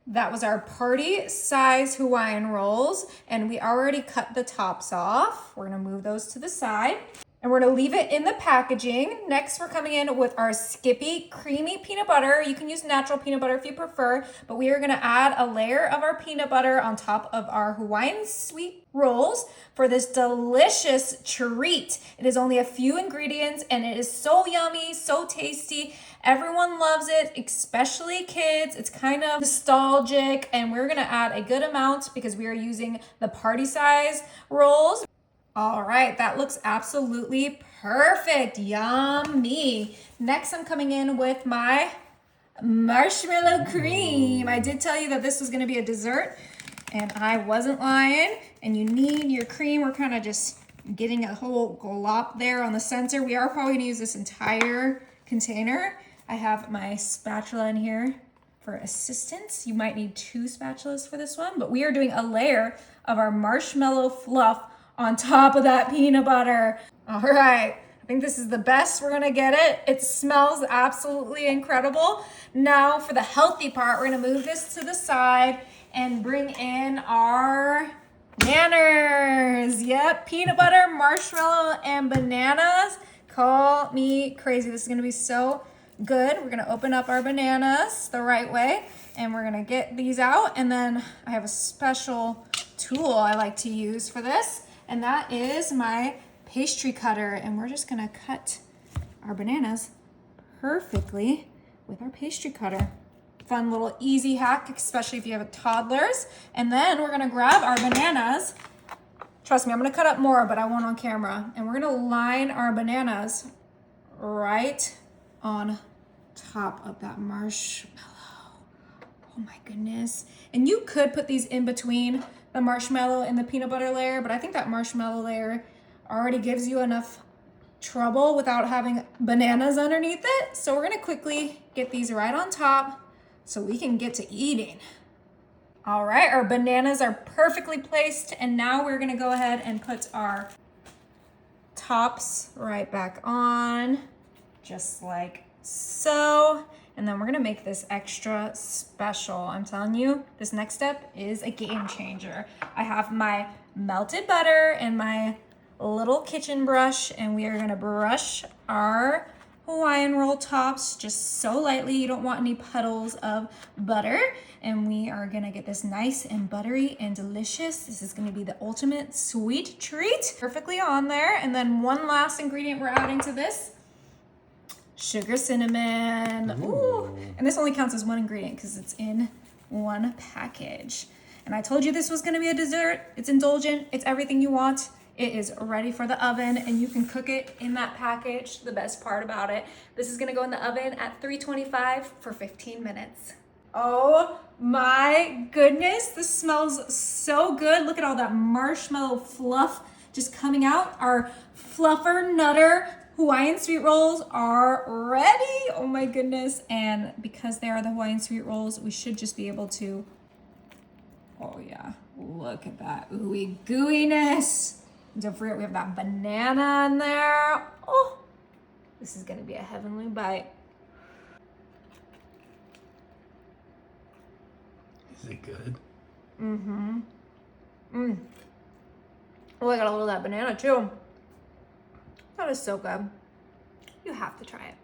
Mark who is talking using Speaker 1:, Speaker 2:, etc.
Speaker 1: That was our party size Hawaiian rolls, and we already cut the tops off. We're gonna move those to the side, and we're gonna leave it in the packaging. Next, we're coming in with our Skippy creamy peanut butter. You can use natural peanut butter if you prefer, but we are gonna add a layer of our peanut butter on top of our Hawaiian sweet rolls for this delicious treat. It is only a few ingredients, and it is so yummy, so tasty. Everyone loves it, especially kids. It's kind of nostalgic, and we're gonna add a good amount because we are using the party size rolls. All right, that looks absolutely perfect. Yummy. Next, I'm coming in with my marshmallow cream. I did tell you that this was gonna be a dessert, and I wasn't lying. And you need your cream. We're kind of just getting a whole glop there on the center. We are probably gonna use this entire container. I have my spatula in here for assistance. You might need 2 spatulas for this one, but we are doing a layer of our marshmallow fluff on top of that peanut butter. All right, I think this is the best we're gonna get it. It smells absolutely incredible. Now for the healthy part, we're gonna move this to the side and bring in our bananas. Yep, peanut butter, marshmallow, and bananas. Call me crazy. This is gonna be so good. We're gonna open up our bananas the right way, and we're gonna get these out. And then I have a special tool I like to use for this, and that is my pastry cutter. And we're just gonna cut our bananas perfectly with our pastry cutter. Fun little easy hack, especially if you have toddlers. And then we're gonna grab our bananas. Trust me, I'm gonna cut up more, but I won't on camera. And we're gonna line our bananas right on top of that marshmallow. Oh my goodness. And you could put these in between the marshmallow and the peanut butter layer, but I think that marshmallow layer already gives you enough trouble without having bananas underneath it. So we're gonna quickly get these right on top so we can get to eating. All right, our bananas are perfectly placed, and now we're gonna go ahead and put our tops right back on, just like so. And then we're gonna make this extra special. I'm telling you, this next step is a game changer. I have my melted butter and my little kitchen brush, and we are gonna brush our Hawaiian roll tops just so lightly. You don't want any puddles of butter. And we are gonna get this nice and buttery and delicious. This is gonna be the ultimate sweet treat. Perfectly on there. And then one last ingredient we're adding to this, sugar cinnamon. Ooh. And this only counts as one ingredient because it's in one package. And I told you this was gonna be a dessert. It's indulgent, it's everything you want. It is ready for the oven, and you can cook it in that package. The best part about it, this is gonna go in the oven at 325 for 15 minutes. Oh my goodness, this smells so good. Look at all that marshmallow fluff just coming out. Our fluffernutter Hawaiian sweet rolls are ready. Oh my goodness. And because they are the Hawaiian sweet rolls, we should just be able to, oh yeah, look at that ooey gooiness. Don't forget we have that banana in there. Oh, this is gonna be a heavenly bite.
Speaker 2: Is it good?
Speaker 1: Mm-hmm. Oh, I got a little of that banana too. That is so good. You have to try it.